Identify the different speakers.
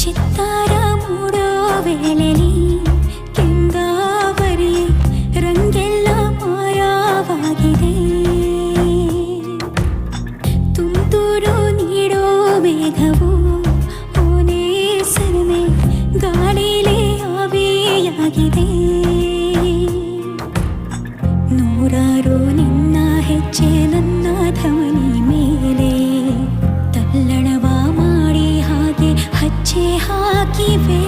Speaker 1: ಚಿತ್ತಾರ ಮೂಡೋ ವೇಳೆಲಿ ಕೆಂಗಾವರಿ ರಂಗೆಲ್ಲ ಮಾಯವಾಗಿದೆ. ತುಂತುರು ನೀಡೋ ಮೇಘವು ಓನೇ ಸರನೆ ಗಾಳಿಲೇ ಆವಿಯಾಗಿದೆ. ನೂರಾರು ನಿನ್ನ ಹೆಜ್ಜೆ ನನ್ನ ಧಮನಿ ಮೇಲೆ ತಲ್ಲಣವ ಮಾಡಿ ಹಾಗೆ ಹಚ್ಚೆ ಹಾಕಿವೆ.